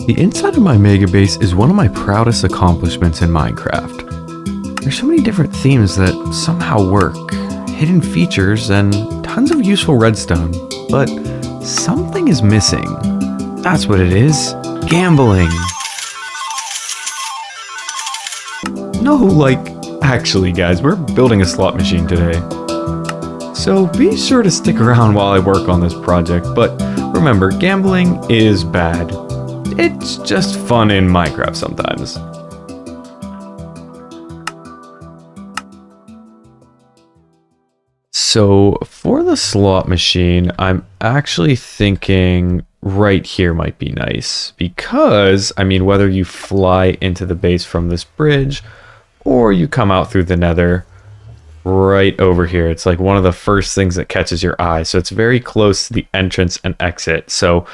The inside of my mega base is one of my proudest accomplishments in Minecraft. There's so many different themes that somehow work, hidden features, and tons of useful redstone, but something is missing. That's what it is. Gambling. No, actually guys, we're building a slot machine today. So be sure to stick around while I work on this project, but remember, gambling is bad. It's just fun in Minecraft sometimes. So for the slot machine, I'm actually thinking right here might be nice because, whether you fly into the base from this bridge or you come out through the nether, right over here, it's like one of the first things that catches your eye. So it's very close to the entrance and exit. So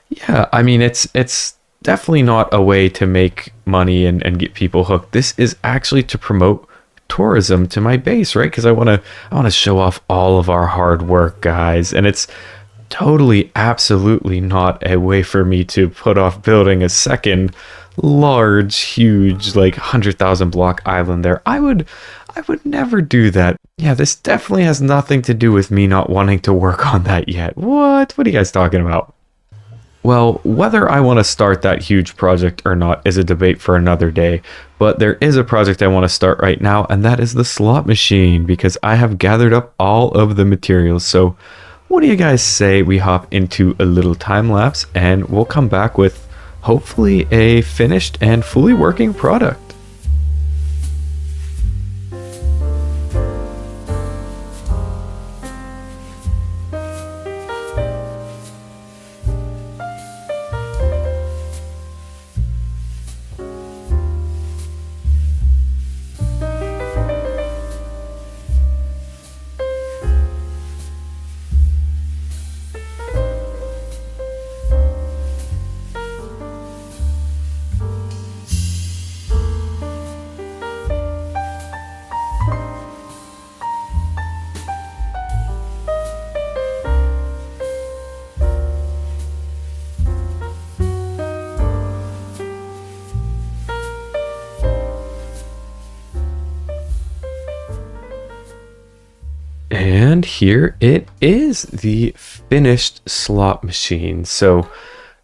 yeah, it's definitely not a way to make money and get people hooked. This is actually to promote tourism to my base, right? Because I want to show off all of our hard work, guys. And it's totally, absolutely not a way for me to put off building a second large, huge, 100,000 block island there. I would never do that. Yeah, this definitely has nothing to do with me not wanting to work on that yet. What are you guys talking about? Well, whether I want to start that huge project or not is a debate for another day, but there is a project I want to start right now, and that is the slot machine, because I have gathered up all of the materials. So what do you guys say we hop into a little time lapse and we'll come back with hopefully a finished and fully working product. And here it is, the finished slot machine. So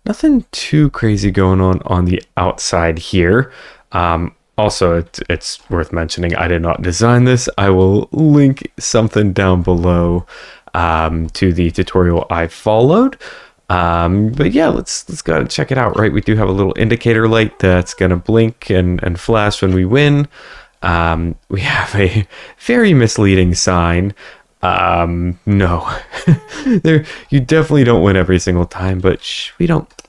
nothing too crazy going on the outside here. Also, it's worth mentioning, I did not design this. I will link something down below to the tutorial I followed. But yeah, let's go and check it out, right? We do have a little indicator light that's going to blink and flash when we win. We have a very misleading sign. No, there, you definitely don't win every single time, but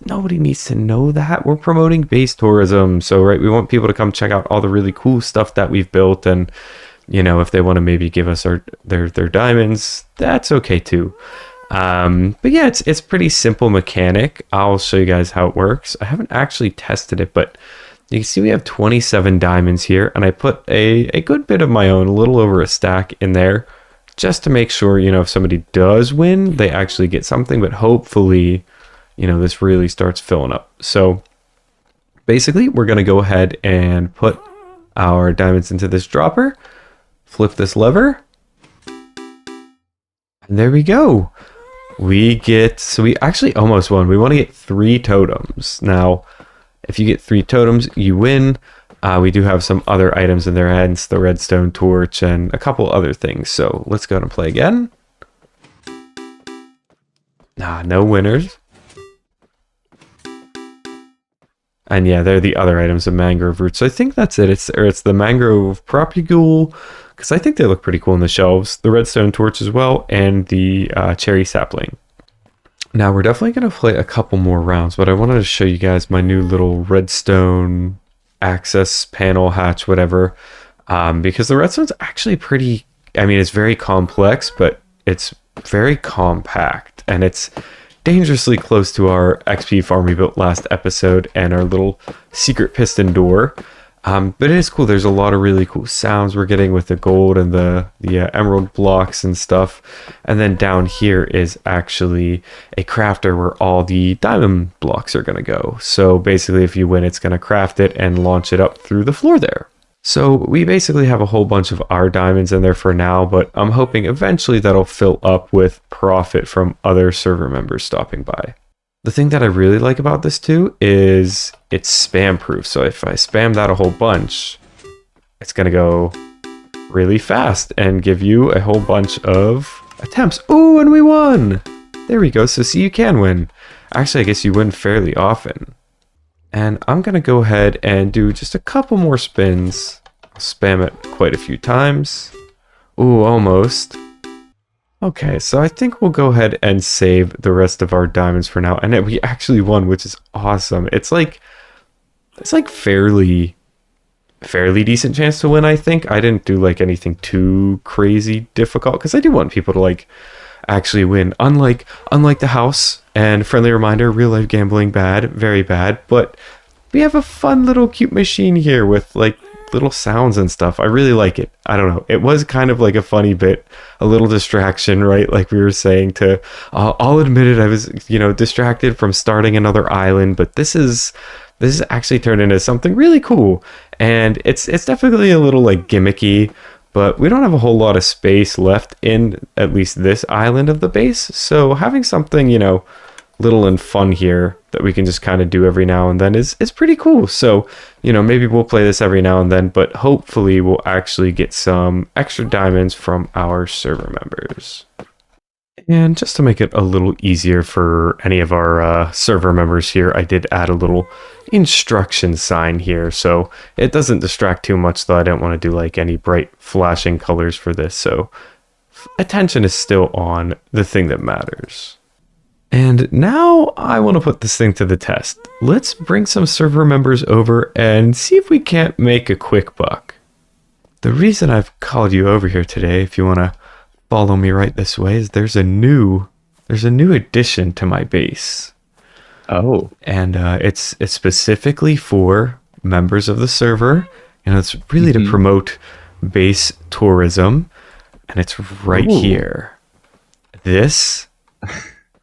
nobody needs to know that. We're promoting base tourism. So, right, we want people to come check out all the really cool stuff that we've built. And, if they want to maybe give us their diamonds, that's okay too. But yeah, it's pretty simple mechanic. I'll show you guys how it works. I haven't actually tested it, but you can see we have 27 diamonds here, and I put a good bit of my own, a little over a stack in there, just to make sure, if somebody does win, they actually get something. But hopefully, this really starts filling up. So basically, we're going to go ahead and put our diamonds into this dropper, flip this lever, and there we go. We actually almost won. We want to get 3 totems. Now, if you get 3 totems, you win. We do have some other items in there, hence the redstone torch and a couple other things. So let's go and play again. No winners. And yeah, they're the other items, the mangrove roots. So I think that's it. It's the mangrove propagule, because I think they look pretty cool on the shelves. The redstone torch as well, and the cherry sapling. Now we're definitely going to play a couple more rounds, but I wanted to show you guys my new little redstone access panel hatch, whatever, because the redstone's actually pretty, it's very complex, but it's very compact, and it's dangerously close to our XP farm we built last episode and our little secret piston door. But it is cool. There's a lot of really cool sounds we're getting with the gold and the emerald blocks and stuff. And then down here is actually a crafter where all the diamond blocks are going to go. So basically, if you win, it's going to craft it and launch it up through the floor there. So we basically have a whole bunch of our diamonds in there for now, but I'm hoping eventually that'll fill up with profit from other server members stopping by. The thing that I really like about this too is it's spam proof. So if I spam that a whole bunch, it's going to go really fast and give you a whole bunch of attempts. Oh, and we won! There we go. So see, you can win. Actually, I guess you win fairly often. And I'm going to go ahead and do just a couple more spins. I'll spam it quite a few times. Ooh, almost. Okay, so I think we'll go ahead and save the rest of our diamonds for now. And we actually won, which is awesome. It's like fairly decent chance to win, I think. I didn't do like anything too crazy difficult because I do want people to like actually win. Unlike the house, and friendly reminder, real life gambling bad, very bad, but we have a fun little cute machine here with like little sounds and stuff. I really like it. I don't know. It was kind of like a funny bit, a little distraction, right? Like we were saying to, I'll admit it, I was, distracted from starting another island, but this is actually turned into something really cool. And it's definitely a little like gimmicky, but we don't have a whole lot of space left in at least this island of the base. So having something, little and fun here that we can just kind of do every now and then is pretty cool. So, maybe we'll play this every now and then, but hopefully we'll actually get some extra diamonds from our server members. And just to make it a little easier for any of our server members here, I did add a little instruction sign here. So it doesn't distract too much, though I don't want to do like any bright flashing colors for this. So attention is still on the thing that matters. And now I want to put this thing to the test. Let's bring some server members over and see if we can't make a quick buck. The reason I've called you over here today, if you want to follow me right this way, is there's a new addition to my base. Oh. And it's specifically for members of the server. It's really to promote base tourism. And it's right here. This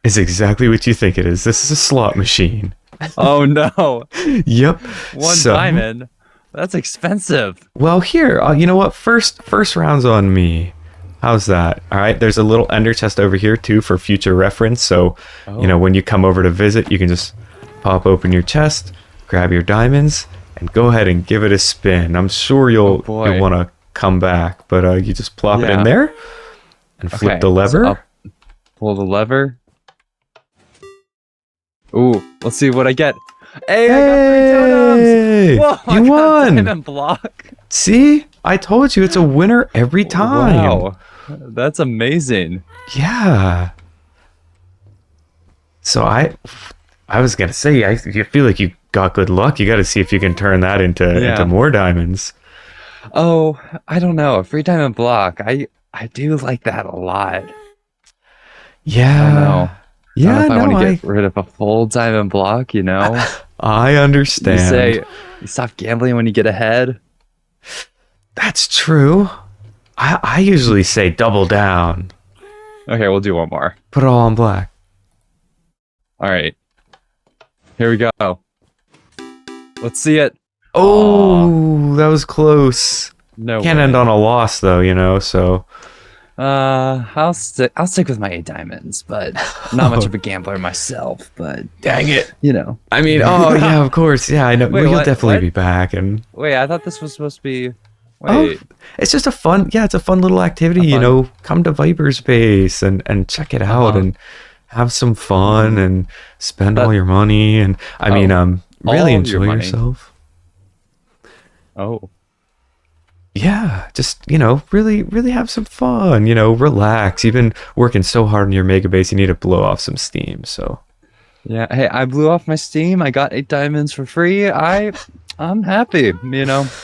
is exactly what you think it is. This is a slot machine. Oh no. Yep. One diamond. That's expensive. Well, here, you know what? First round's on me. How's that? All right. There's a little ender chest over here too for future reference. So, when you come over to visit, you can just pop open your chest, grab your diamonds, and go ahead and give it a spin. I'm sure you'll want to come back, but you just plop it in there and flip the lever. So pull the lever. Ooh, let's see what I get. Hey, I got 3 totems! Whoa, you won! Diamond block. See? I told you it's a winner every time. Wow, that's amazing. Yeah. So I was gonna say, you feel like you got good luck. You got to see if you can turn that into more diamonds. Oh, I don't know. A free diamond block. I do like that a lot. Yeah. I don't know. Yeah, I want to get rid of a full diamond block, I understand. You say you stop gambling when you get ahead. That's true. I usually say double down. Okay, we'll do one more. Put it all on black. All right. Here we go. Let's see it. Oh, that was close. No Can't end on a loss though, so. I'll stick with my 8 diamonds, but I'm not much of a gambler myself, but dang it. I mean, oh yeah, of course. Yeah, I know. Wait, you'll definitely be back wait, I thought this was supposed to be it's just it's a fun little activity, come to Viper's base and check it out and have some fun and spend all your money and really enjoy yourself. Oh. Yeah, just, really, really have some fun, relax. You've been working so hard on your mega base, you need to blow off some steam, so. Yeah, hey, I blew off my steam. I got 8 diamonds for free. I'm happy,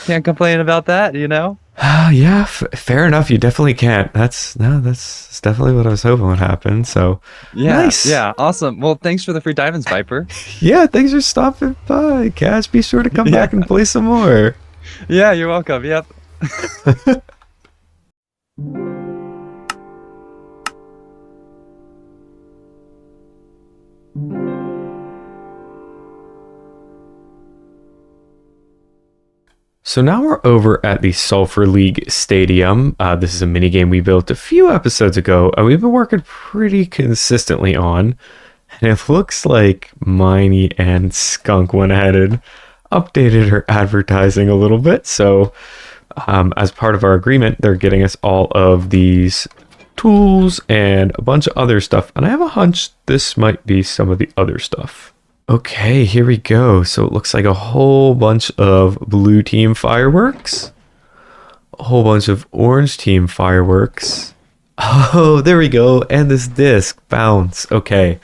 Can't complain about that, Yeah, fair enough. You definitely can't. That's definitely what I was hoping would happen, so. Yeah, nice. Yeah, awesome. Well, thanks for the free diamonds, Viper. Yeah, thanks for stopping by, Kash. Be sure to come back and play some more. Yeah, you're welcome. Yep. So now we're over at the Sulphur League Stadium. This is a mini game we built a few episodes ago, and we've been working pretty consistently on. And it looks like Miney and Skunk went ahead and updated her advertising a little bit. So as part of our agreement, they're getting us all of these tools and a bunch of other stuff. And I have a hunch this might be some of the other stuff. Okay, here we go. So it looks like a whole bunch of blue team fireworks, a whole bunch of orange team fireworks. Oh, there we go. And this disc bounce. Okay,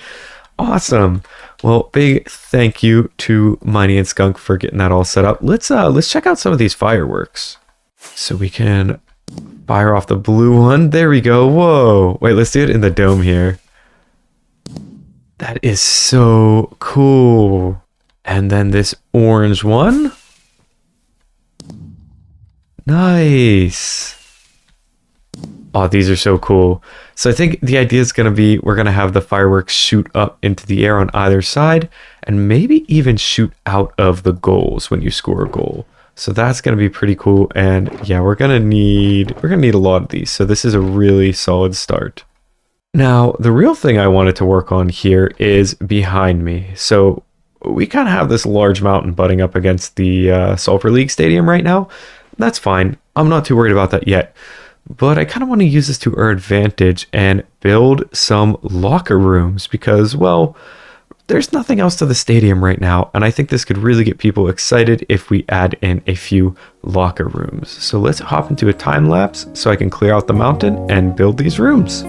awesome. Well, big thank you to Miney and Skunk for getting that all set up. Let's check out some of these fireworks. So we can fire off the blue one. There we go. Whoa. Wait, let's do it in the dome here. That is so cool. And then this orange one. Nice. Oh, these are so cool. So I think the idea is going to be we're going to have the fireworks shoot up into the air on either side and maybe even shoot out of the goals when you score a goal. So that's going to be pretty cool. And yeah, we're going to need a lot of these. So this is a really solid start. Now, the real thing I wanted to work on here is behind me. So we kind of have this large mountain butting up against the Sulphur League Stadium right now. That's fine. I'm not too worried about that yet. But I kind of want to use this to our advantage and build some locker rooms because, well, there's nothing else to the stadium right now. And I think this could really get people excited if we add in a few locker rooms. So let's hop into a time lapse so I can clear out the mountain and build these rooms.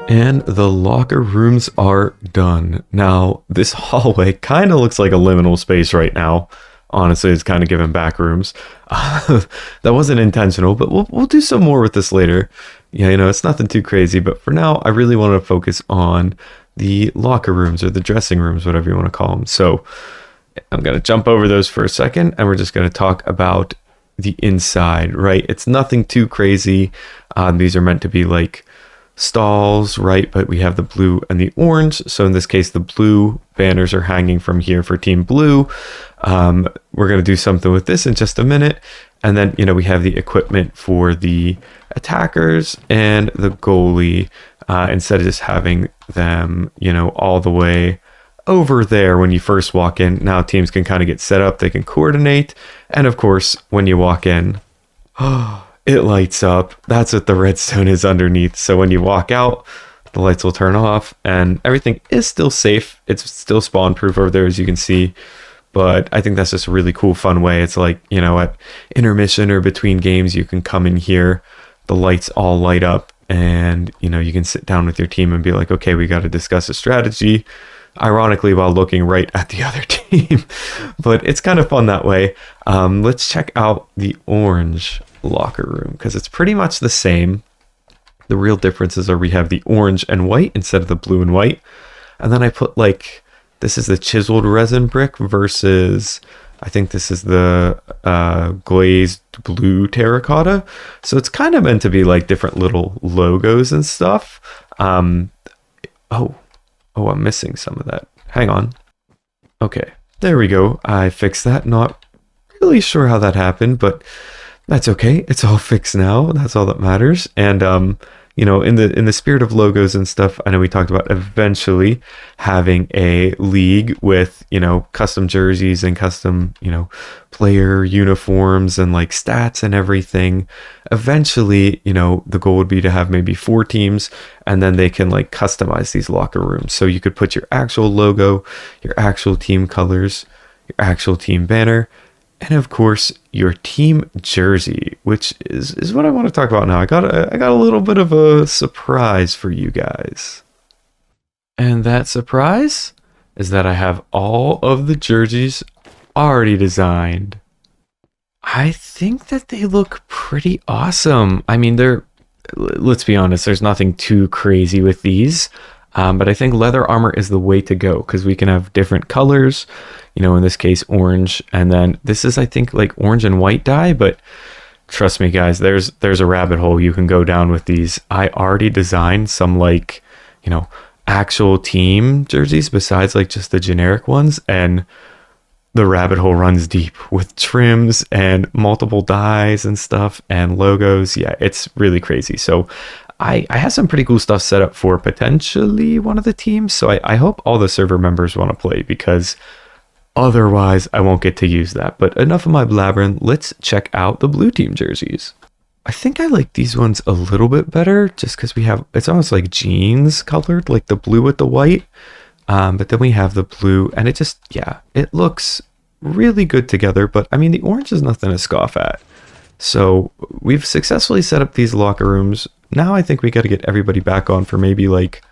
And the locker rooms are done. Now, this hallway kind of looks like a liminal space right now. Honestly, it's kind of giving back rooms. That wasn't intentional, but we'll do some more with this later. Yeah, you know, it's nothing too crazy, but for now, I really want to focus on the locker rooms or the dressing rooms, whatever you want to call them. So I'm going to jump over those for a second, and we're just going to talk about the inside, right? It's nothing too crazy. These are meant to be like stalls, right? But we have the blue and the orange. So in this case, the blue banners are hanging from here for Team Blue. We're going to do something with this in just a minute. And then, you know, we have the equipment for the attackers and the goalie, instead of just having them, you know, all the way over there when you first walk in. Now teams can kind of get set up, they can coordinate. And of course, when you walk in, it lights up. That's what the redstone is underneath. So when you walk out, the lights will turn off and everything is still safe. It's still spawn proof over there, as you can see. but I think that's just a really cool, fun way. It's like, you know, at intermission or between games, you can come in here, the lights all light up, and, you know, you can sit down with your team and be like, okay, we got to discuss a strategy, ironically, while looking right at the other team. But it's kind of fun that way. Let's check out the orange locker room, because it's pretty much the same. The real differences are we have the orange and white instead of the blue and white. And then I put like, this is the chiseled resin brick versus, I think this is the glazed blue terracotta. So it's kind of meant to be like different little logos and stuff. Oh, I'm missing some of that. Hang on. Okay, there we go. I fixed that. Not really sure how that happened, but that's okay. It's all fixed now. That's all that matters. And you know, in the spirit of logos and stuff, I know we talked about eventually having a league with, you know, custom jerseys and custom, you know, player uniforms and like stats and everything. Eventually, you know, the goal would be to have maybe 4 teams, and then they can like customize these locker rooms. So you could put your actual logo, your actual team colors, your actual team banner, and of course your team jersey, which is what I want to talk about now. I got a little bit of a surprise for you guys. And that surprise is that I have all of the jerseys already designed. I think that they look pretty awesome. I mean, let's be honest, there's nothing too crazy with these. But I think leather armor is the way to go, because we can have different colors, you know, in this case, orange. And then this is, I think, like orange and white dye. But trust me, guys, there's a rabbit hole you can go down with these. I already designed some, like, you know, actual team jerseys besides like just the generic ones. And the rabbit hole runs deep with trims and multiple dyes and stuff and logos. Yeah, it's really crazy. So I have some pretty cool stuff set up for potentially one of the teams. So I hope all the server members want to play, because otherwise I won't get to use that. But enough of my blabbering. Let's check out the blue team jerseys. I think I like these ones a little bit better, just because we have, it's almost like jeans colored, like the blue with the white. But then we have the blue, and it just, yeah, it looks really good together. But I mean, the orange is nothing to scoff at. So we've successfully set up these locker rooms. Now I think we got to get everybody back on for maybe like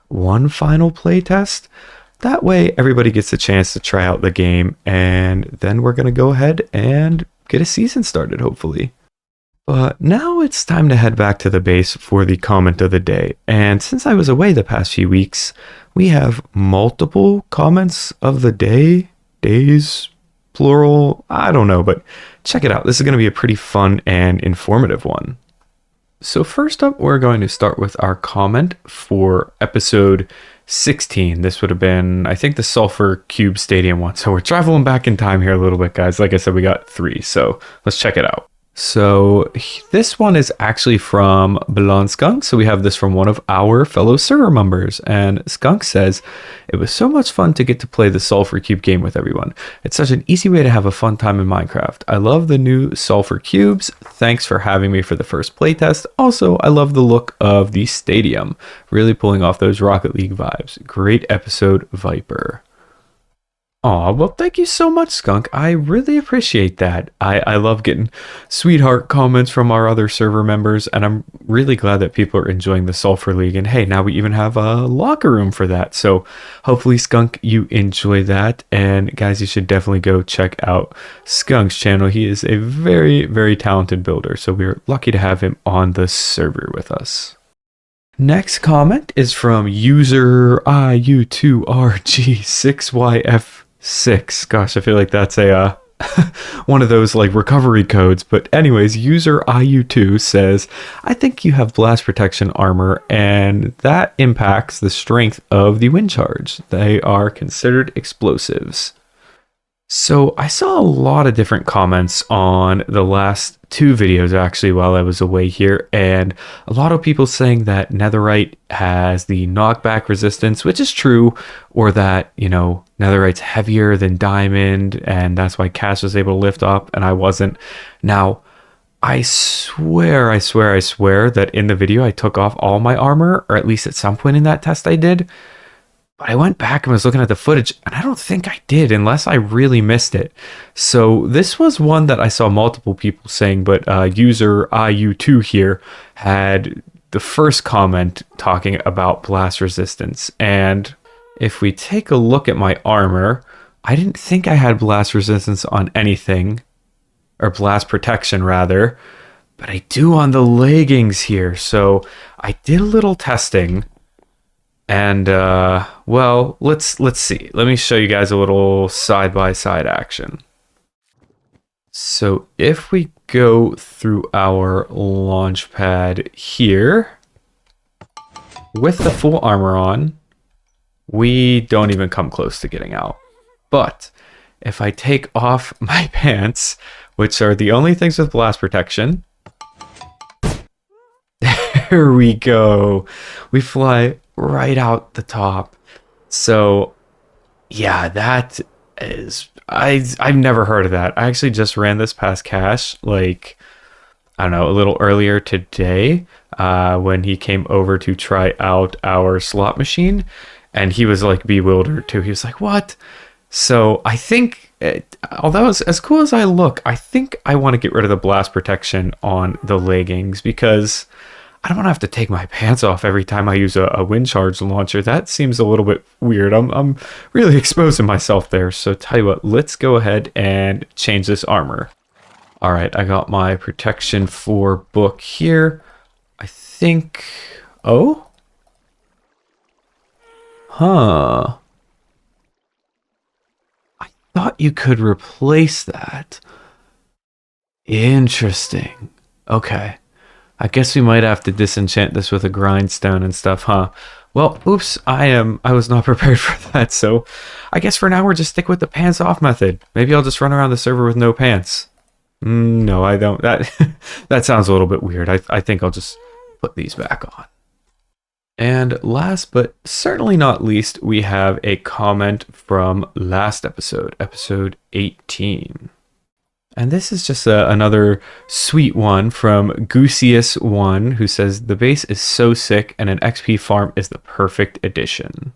one final play test. That way everybody gets a chance to try out the game, and then we're going to go ahead and get a season started, hopefully. But now it's time to head back to the base for the comment of the day. And since I was away the past few weeks, we have multiple comments of the day, days, plural, I don't know, but check it out. This is going to be a pretty fun and informative one. So first up, we're going to start with our comment for episode 16. This would have been, I think, the Sulphur Cube Stadium one. So we're traveling back in time here a little bit, guys. Like I said, we got 3. So let's check it out. So this one is actually from Blonde Skunk. So we have this from one of our fellow server members. And Skunk says, it was so much fun to get to play the Sulphur Cube game with everyone. It's such an easy way to have a fun time in Minecraft. I love the new Sulphur Cubes. Thanks for having me for the first playtest. Also, I love the look of the stadium. Really pulling off those Rocket League vibes. Great episode, Viper. Aw, well, thank you so much, Skunk. I really appreciate that. I love getting sweetheart comments from our other server members, and I'm really glad that people are enjoying the Sulphur League. And hey, now we even have a locker room for that. So hopefully, Skunk, you enjoy that. And guys, you should definitely go check out Skunk's channel. He is a very, very talented builder. So we're lucky to have him on the server with us. Next comment is from user IU2RG6YF6. Gosh, I feel like that's a one of those like recovery codes. But anyways, user IU2 says, I think you have blast protection armor, and that impacts the strength of the wind charge. They are considered explosives. So I saw a lot of different comments on the last 2 videos actually while I was away here, and a lot of people saying that netherite has the knockback resistance, which is true, or that, you know, netherite's heavier than diamond, and that's why Kash was able to lift up and I wasn't. Now, I swear that in the video I took off all my armor, or at least at some point in that test I did. But I went back and was looking at the footage, and I don't think I did, unless I really missed it. So this was one that I saw multiple people saying, but user IU2 here had the first comment talking about blast resistance. And if we take a look at my armor, I didn't think I had blast resistance on anything, or blast protection rather, but I do on the leggings here. So I did a little testing. And, well, let's see. Let me show you guys a little side-by-side action. So if we go through our launch pad here, with the full armor on, we don't even come close to getting out. But if I take off my pants, which are the only things with blast protection, there we go. We fly right out the top. So yeah, that is, I've never heard of that. I actually just ran this past Kash, like, I don't know, a little earlier today, when he came over to try out our slot machine, and he was like bewildered too. He was like, what? So I think, although as cool as I look, I think I want to get rid of the blast protection on the leggings, because I don't want to have to take my pants off every time I use a wind charge launcher. That seems a little bit weird. I'm really exposing myself there. So tell you what, let's go ahead and change this armor. All right, I got my protection 4 book here. I think, oh? Huh. I thought you could replace that. Interesting. Okay. I guess we might have to disenchant this with a grindstone and stuff, huh? Well, oops, I was not prepared for that, so I guess for now we're just stick with the pants off method. Maybe I'll just run around the server with no pants. No, I don't. That sounds a little bit weird. I think I'll just put these back on. And last but certainly not least, we have a comment from last episode, episode 18. And this is just another sweet one from Goosius1, who says, the base is so sick and an XP farm is the perfect addition.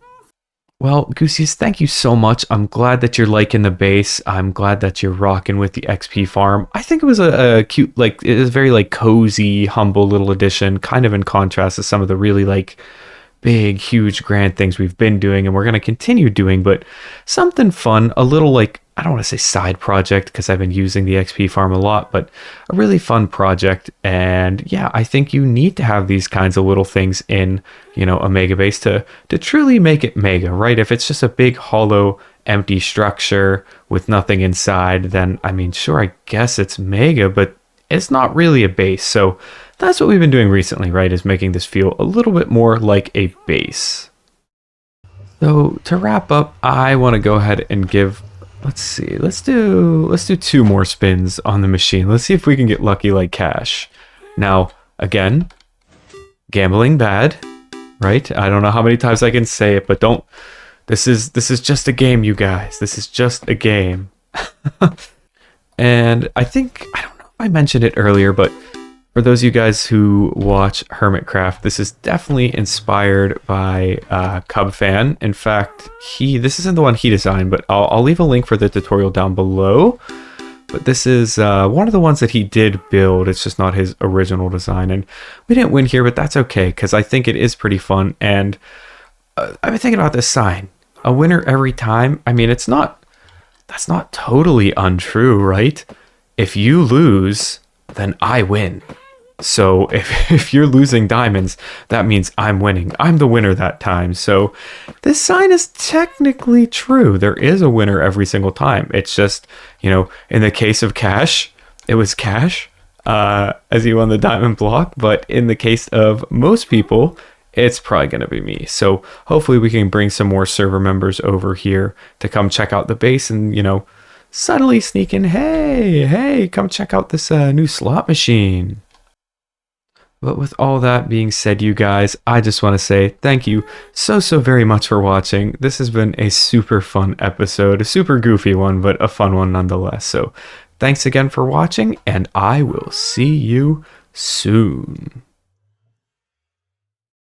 Well, Goosius, thank you so much. I'm glad that you're liking the base. I'm glad that you're rocking with the XP farm. I think it was a cute, like, it was very like cozy, humble little addition, kind of in contrast to some of the really like big, huge, grand things we've been doing and we're going to continue doing, but something fun, a little like, I don't want to say side project because I've been using the XP farm a lot, but a really fun project. And yeah, I think you need to have these kinds of little things in, you know, a mega base to truly make it mega, right? If it's just a big hollow, empty structure with nothing inside, then I mean, sure, I guess it's mega, but it's not really a base. So that's what we've been doing recently, right? Is making this feel a little bit more like a base. So to wrap up, I want to go ahead and give, let's see, let's do 2 more spins on the machine. Let's see if we can get lucky like Kash. Now, again, gambling bad, right? I don't know how many times I can say it, but don't, this is just a game, you guys. This is just a game. And I think, I don't know if I mentioned it earlier, but for those of you guys who watch Hermitcraft, this is definitely inspired by Cub Fan. In fact, this isn't the one he designed, but I'll leave a link for the tutorial down below. But this is one of the ones that he did build. It's just not his original design. And we didn't win here, but that's okay, because I think it is pretty fun. And I've been thinking about this sign. A winner every time. I mean, that's not totally untrue, right? If you lose, then I win. So if you're losing diamonds, that means I'm winning. I'm the winner that time. So this sign is technically true. There is a winner every single time. It's just, you know, in the case of Kash, it was Kash as he won the diamond block. But in the case of most people, it's probably going to be me. So hopefully we can bring some more server members over here to come check out the base and, you know, suddenly sneak in, hey, come check out this new slot machine. But with all that being said, you guys, I just want to say thank you so very much for watching. This has been a super fun episode, a super goofy one, but a fun one nonetheless. So thanks again for watching, and I will see you soon.